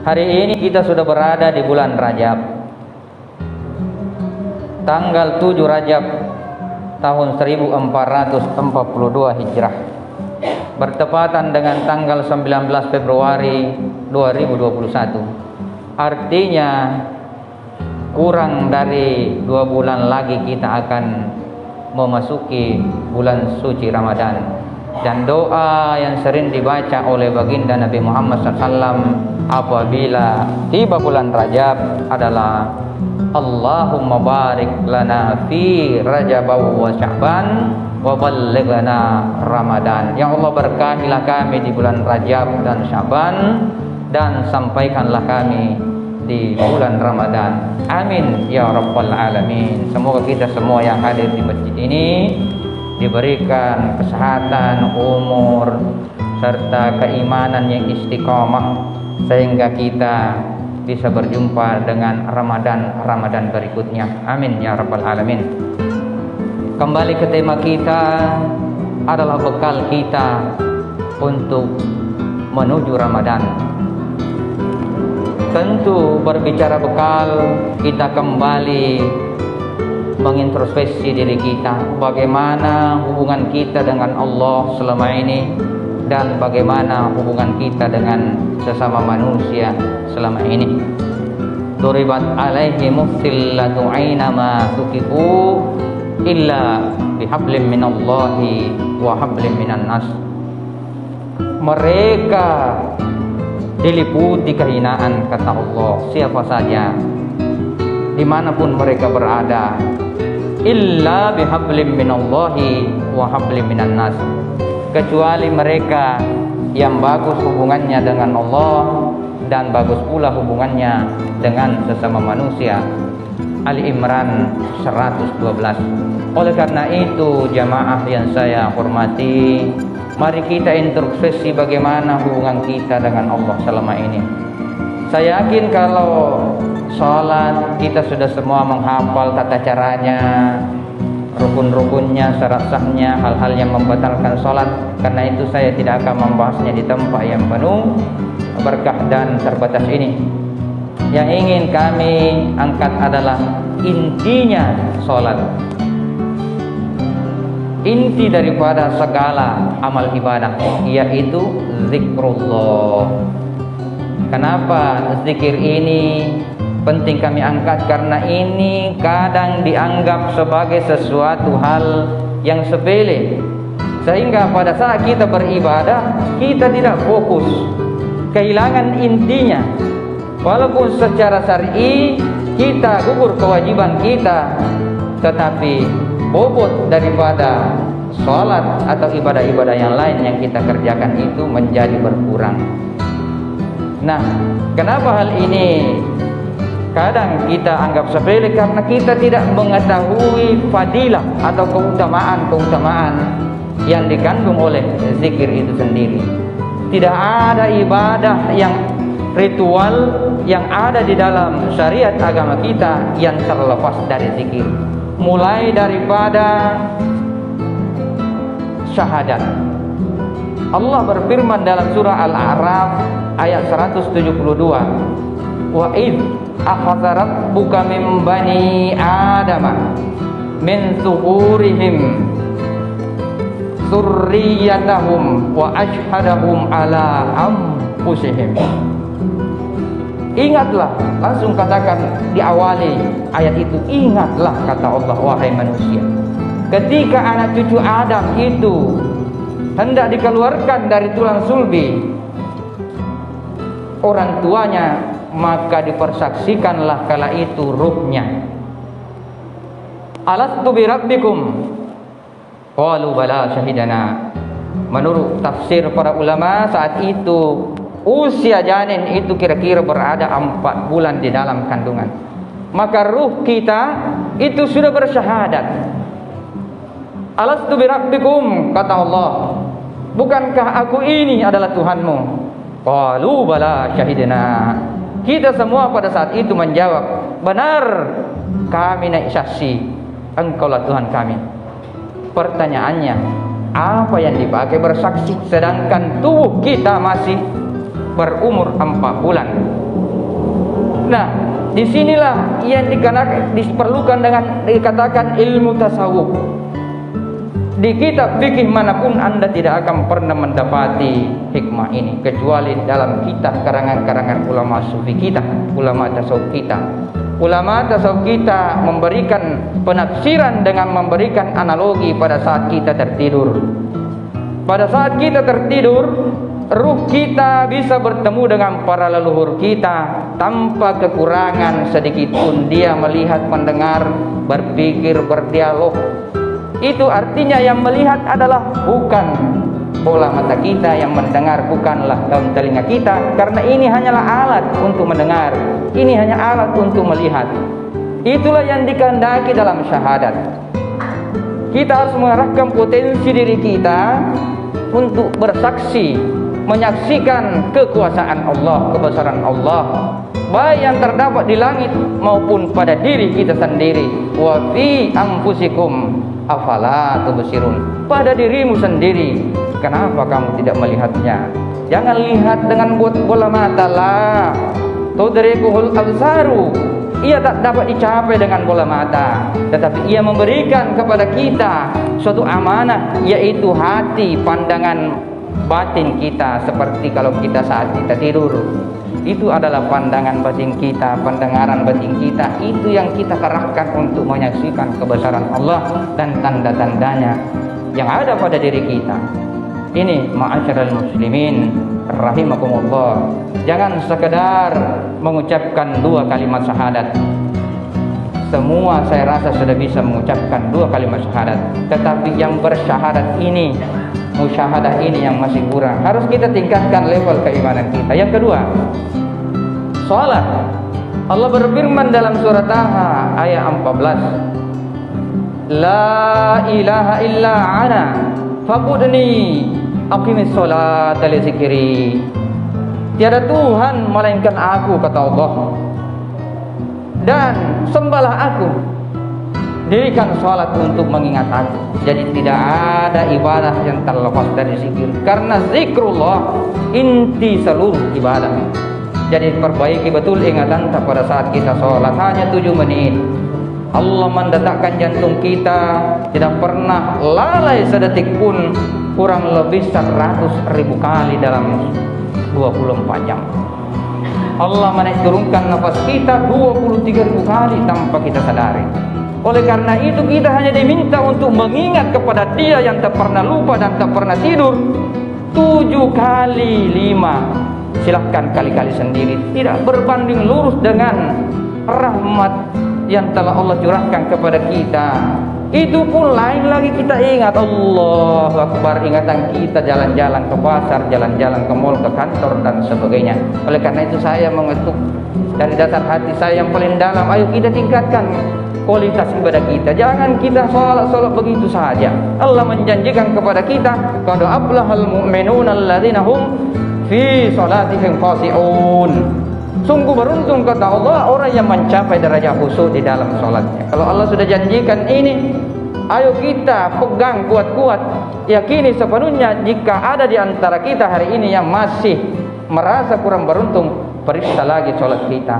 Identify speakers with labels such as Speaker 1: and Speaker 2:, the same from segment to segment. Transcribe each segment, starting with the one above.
Speaker 1: Hari ini kita sudah berada di bulan Rajab, tanggal 7 Rajab tahun 1442 Hijrah, bertepatan dengan tanggal 19 Februari 2021. Artinya kurang dari 2 bulan lagi kita akan memasuki bulan suci Ramadan. Dan doa yang sering dibaca oleh baginda Nabi Muhammad SAW apabila tiba bulan Rajab adalah Allahumma barik lana fi Rajab wa Sya'ban wa ballighna Ramadan. Ya Allah, berkahilah kami di bulan Rajab dan Sya'ban, dan sampaikanlah kami di bulan Ramadan. Amin ya rabbal alamin. Semoga kita semua yang hadir di masjid ini diberikan kesehatan, umur, serta keimanan yang istiqamah, sehingga kita bisa berjumpa dengan Ramadan berikutnya. Amin ya rabbal alamin. Kembali ke tema kita adalah bekal kita untuk menuju Ramadan. Tentu berbicara bekal, kita kembali mengintrospeksi diri kita, bagaimana hubungan kita dengan Allah selama ini, dan bagaimana hubungan kita dengan sesama manusia selama ini. Duribat alaihim sillatu ainama tuqifu illa bihablim minallahi wa hablim minan nas. Mereka diliputi kehinaan, kata Allah, siapa saja dimanapun mereka berada, illa bihablim minallahi wa hablim minan nas, kecuali mereka yang bagus hubungannya dengan Allah dan bagus pula hubungannya dengan sesama manusia. Ali Imran 112. Oleh karena itu, jamaah yang saya hormati, mari kita introspeksi bagaimana hubungan kita dengan Allah selama ini. Saya yakin kalau sholat kita sudah semua menghafal tata caranya, rukun-rukunnya, syarat sahnya, hal-hal yang membatalkan sholat. Karena itu saya tidak akan membahasnya di tempat yang penuh berkah dan terbatas ini. Yang ingin kami angkat adalah intinya sholat, inti daripada segala amal ibadah, yaitu zikrullah. Kenapa zikir ini penting kami angkat? Karena ini kadang dianggap sebagai sesuatu hal yang sepele, sehingga pada saat kita beribadah kita tidak fokus, kehilangan intinya. Walaupun secara syar'i kita gugur kewajiban kita, tetapi bobot daripada sholat atau ibadah-ibadah yang lain yang kita kerjakan itu menjadi berkurang. Nah, kenapa hal ini kadang kita anggap sepele? Karena kita tidak mengetahui fadilah atau keutamaan yang dikandung oleh zikir itu sendiri. Tidak ada ibadah yang ritual yang ada di dalam syariat agama kita yang terlepas dari zikir. Mulai daripada syahadat. Allah berfirman dalam surah Al-A'raf ayat 172, wa id akhadha rabbuka min bani adama min zuhurihim dzurriyyatahum wa ashhadahum ala anfusihim. Ingatlah, langsung katakan diawali ayat itu, ingatlah, kata Allah, wahai manusia, ketika anak cucu Adam itu hendak dikeluarkan dari tulang sulbi orang tuanya, maka dipersaksikanlah kala itu ruhnya. Alastu bi rabbikum qalu bala syahidana. Menurut tafsir para ulama, saat itu usia janin itu kira-kira berada 4 bulan di dalam kandungan. Maka ruh kita itu sudah bersyahadat. Alastu bi rabbikum, kata Allah, bukankah aku ini adalah Tuhanmu? Qalu bala syahidna. Kita semua pada saat itu menjawab, benar, kami naik saksi, engkaulah Tuhan kami. Pertanyaannya, apa yang dipakai bersaksi sedangkan tubuh kita masih berumur 4 bulan? Nah, disinilah yang diperlukan dengan dikatakan ilmu tasawuf. Di kitab fikih manapun Anda tidak akan pernah mendapati hikmah ini kecuali dalam kitab karangan-karangan ulama sufi kita, ulama tasawuf kita. Ulama tasawuf kita memberikan penafsiran dengan memberikan analogi pada saat kita tertidur. Pada saat kita tertidur, ruh kita bisa bertemu dengan para leluhur kita tanpa kekurangan sedikit pun. Dia melihat, mendengar, berpikir, berdialog. Itu artinya yang melihat adalah bukan bola mata kita, yang mendengar bukanlah daun telinga kita, karena ini hanyalah alat untuk mendengar, ini hanya alat untuk melihat. Itulah yang dikehendaki dalam syahadat. Kita harus mengarahkan potensi diri kita untuk bersaksi, menyaksikan kekuasaan Allah, kebesaran Allah, baik yang terdapat di langit maupun pada diri kita sendiri. Wa fi anfusikum afala tubsirun, pada dirimu sendiri, kenapa kamu tidak melihatnya? Jangan lihat dengan bola mata lah. Tudrikuhul absaru, ia tak dapat dicapai dengan bola mata, tetapi ia memberikan kepada kita suatu amanah, yaitu hati, pandangan batin kita. Seperti kalau kita saat kita tidur, itu adalah pandangan batin kita, pendengaran batin kita, itu yang kita kerahkan untuk menyaksikan kebesaran Allah dan tanda-tandanya yang ada pada diri kita. Ini ma'asyiral muslimin rahimakumullah, jangan sekedar mengucapkan 2 kalimat syahadat. Semua saya rasa sudah bisa mengucapkan 2 kalimat syahadat, tetapi yang bersyahadat ini, musyahadah ini yang masih kurang. Harus kita tingkatkan level keimanan kita. Yang kedua, salat. Allah berfirman dalam surah Taha ayat 14, La ilaha illa ana fa'budni aqimis salata li zikri. Tiada Tuhan melainkan aku, kata Allah, dan sembahlah aku, dirikan salat untuk mengingat aku. Jadi tidak ada ibadah yang terlepas dari zikir, karena zikrullah inti seluruh ibadah. Jadi perbaiki betul ingatan pada saat kita sholat. Hanya 7 menit Allah mendetakkan jantung kita, tidak pernah lalai sedetik pun, kurang lebih 100.000 kali dalam 24 jam. Allah menurunkan nafas kita 23.000 kali tanpa kita sadari. Oleh karena itu kita hanya diminta untuk mengingat kepada Dia yang tak pernah lupa dan tak pernah tidur 7 kali 5. Silahkan kali-kali sendiri, tidak berbanding lurus dengan rahmat yang telah Allah curahkan kepada kita. Itu pun lain lagi kita ingat Allahu Akbar, ingatan kita jalan-jalan ke pasar, jalan-jalan ke mall, ke kantor dan sebagainya. Oleh karena itu saya mengetuk dari dasar hati saya yang paling dalam, ayo kita tingkatkan kualitas ibadah kita. Jangan kita sholat begitu saja. Allah menjanjikan kepada kita, qad aflahal mu'minuna alladzina hum fi sholatihim khashi'un. Sungguh beruntung, kata Allah, orang yang mencapai derajat khusyuk di dalam sholatnya. Kalau Allah sudah janjikan ini, ayo kita pegang kuat-kuat, yakini sepenuhnya. Jika ada di antara kita hari ini yang masih merasa kurang beruntung, periksa lagi sholat kita,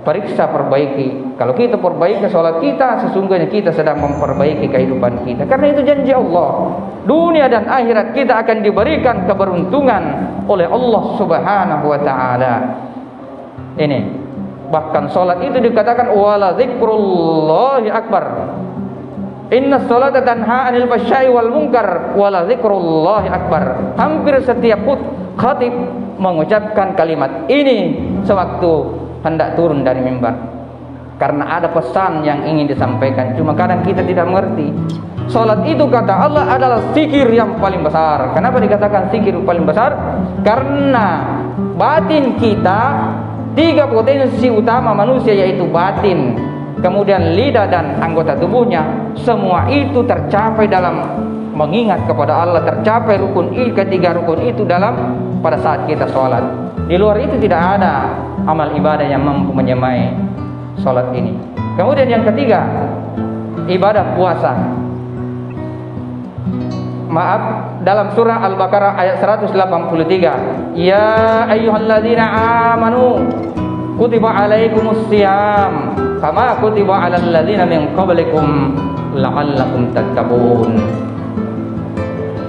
Speaker 1: periksa, perbaiki. Kalau kita perbaiki sholat kita, sesungguhnya kita sedang memperbaiki kehidupan kita. Karena itu janji Allah, dunia dan akhirat kita akan diberikan keberuntungan oleh Allah Subhanahu wa ta'ala. Ini bahkan sholat itu dikatakan wala zikrullahi akbar, inna sholata tanha anil fahsya'i wal munkar wala zikrullahi akbar. Hampir setiap khatib mengucapkan kalimat ini sewaktu hendak turun dari mimbar, karena ada pesan yang ingin disampaikan. Cuma kadang kita tidak mengerti. Salat itu, kata Allah, adalah zikir yang paling besar. Kenapa dikatakan zikir paling besar? Karena batin kita, 3 potensi utama manusia, yaitu batin, kemudian lidah dan anggota tubuhnya, semua itu tercapai dalam mengingat kepada Allah, tercapai ketiga rukun itu dalam pada saat kita sholat. Di luar itu tidak ada amal ibadah yang mampu menyamai sholat ini. Kemudian yang ketiga, ibadah puasa. Maaf, dalam surah Al-Baqarah ayat 183, ya ayyuhalladzina amanu kutiba alaikumus syiyam kama kutiba alal ladzina min qablikum la'allakum tattaqun.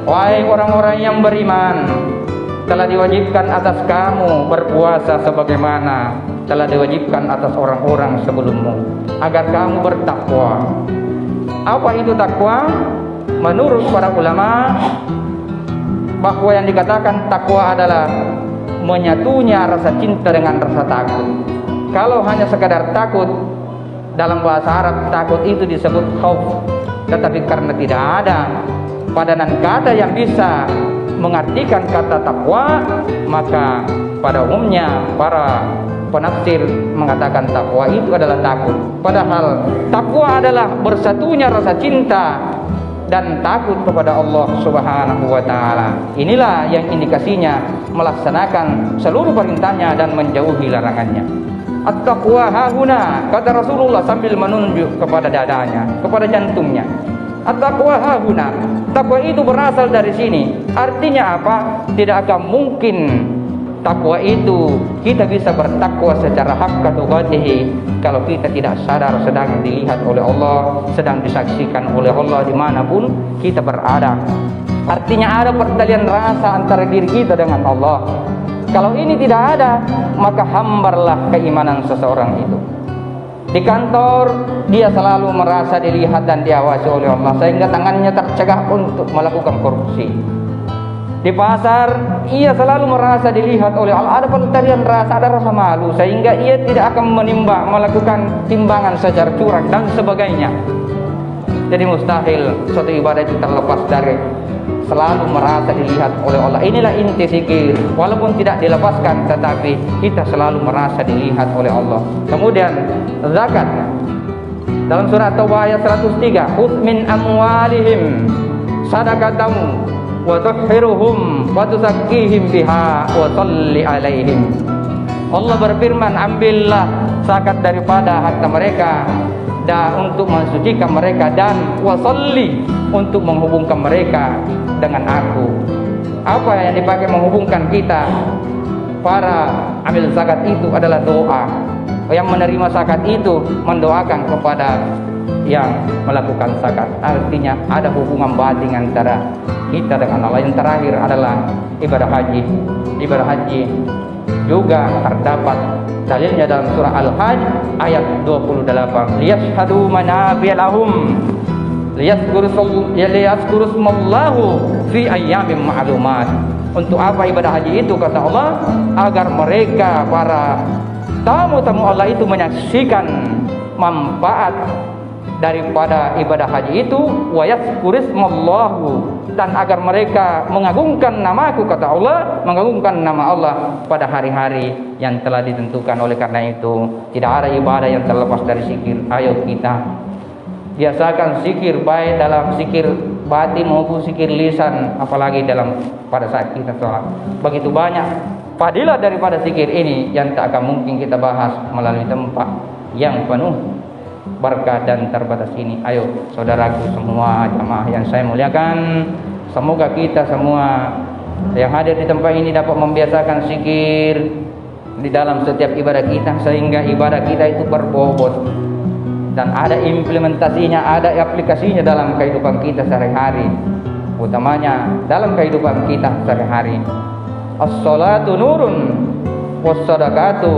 Speaker 1: Wahai orang-orang yang beriman, telah diwajibkan atas kamu berpuasa sebagaimana telah diwajibkan atas orang-orang sebelummu agar kamu bertakwa. Apa itu takwa? Menurut para ulama, bahwa yang dikatakan takwa adalah menyatunya rasa cinta dengan rasa takut. Kalau hanya sekadar takut, dalam bahasa Arab takut itu disebut khauf. Tetapi karena tidak ada padanan kata yang bisa mengartikan kata takwa, maka pada umumnya para penafsir mengatakan takwa itu adalah takut. Padahal takwa adalah bersatunya rasa cinta dan takut kepada Allah Subhanahu wa taala. Inilah yang indikasinya melaksanakan seluruh perintahnya dan menjauhi larangannya. At-taqwa hahuna, kata Rasulullah sambil menunjuk kepada dadanya, kepada jantungnya. At-taqwa hahuna. Takwa itu berasal dari sini. Artinya apa? Tidak akan mungkin takwa itu kita bisa bertakwa secara haqqa tuqatihi kalau kita tidak sadar sedang dilihat oleh Allah, sedang disaksikan oleh Allah dimanapun kita berada. Artinya ada pertalian rasa antara diri kita dengan Allah. Kalau ini tidak ada, maka hambarlah keimanan seseorang itu. Di kantor dia selalu merasa dilihat dan diawasi oleh Allah sehingga tangannya tercegah untuk melakukan korupsi. Di pasar ia selalu merasa dilihat oleh Allah, ada pertalian rasa, ada rasa malu sehingga ia tidak akan menimbang melakukan timbangan secara curang dan sebagainya. Jadi mustahil suatu ibadah itu terlepas dari selalu merasa dilihat oleh Allah. Inilah inti zikir. Walaupun tidak dilepaskan tetapi kita selalu merasa dilihat oleh Allah. Kemudian zakat. Dalam surat Taubah ayat 103, "Khudz min amwalihim sadaqatan wa tuhhiruhum wa tuzakkihim biha wa shalli alaihim." Allah berfirman, ambillah zakat daripada harta mereka dan untuk mensucikan mereka dan wasalli untuk menghubungkan mereka dengan aku. Apa yang dipakai menghubungkan kita para amil zakat itu adalah doa. Yang menerima zakat itu mendoakan kepada yang melakukan zakat. Artinya ada hubungan batin antara kita dengan Allah. Yang terakhir adalah ibadah haji. Ibadah haji juga terdapat dalilnya dalam surah Al-Hajj ayat 28. Liyashhadu manafi'a lahum liyazkuru smallahu fi ayyamin ma'lumat. Untuk apa ibadah haji itu, kata Allah? Agar mereka para tamu-tamu Allah itu menyaksikan manfaat daripada ibadah haji itu, wa yazkuru smallahu, dan agar mereka mengagungkan namaku, kata Allah, mengagungkan nama Allah pada hari-hari yang telah ditentukan. Oleh karena itu tidak ada ibadah yang terlepas dari zikir. Ayo kita biasakan zikir, baik dalam zikir batin maupun zikir lisan, apalagi dalam pada saat kita sholat. Begitu banyak fadilah daripada zikir ini yang tak akan mungkin kita bahas melalui tempat yang penuh berkah dan terbatas ini. Ayo saudaraku semua jamaah yang saya muliakan, semoga kita semua yang hadir di tempat ini dapat membiasakan zikir di dalam setiap ibadah kita, sehingga ibadah kita itu berbobot dan ada implementasinya, ada aplikasinya dalam kehidupan kita sehari-hari, utamanya dalam kehidupan kita sehari-hari. As-salatu nurun was-sadaqatu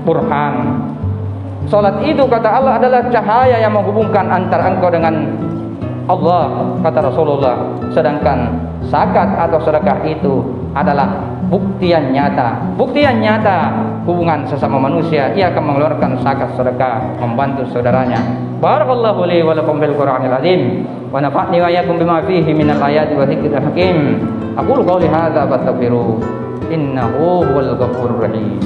Speaker 1: burhan. Salat itu, kata Allah, adalah cahaya yang menghubungkan antara engkau dengan Allah, kata Rasulullah. Sedangkan zakat atau sedekah itu adalah buktian nyata. Buktian nyata hubungan sesama manusia. Ia akan mengeluarkan zakat sedekah, membantu saudaranya. Barakallahu li wa lakum bil Qur'anil azim wa nafa'ni wa iyyakum bima fihi minal ayati wa dzikril hakim. Aqulu qawli hadza fastaghfiru innahu huwal ghafurur rahim.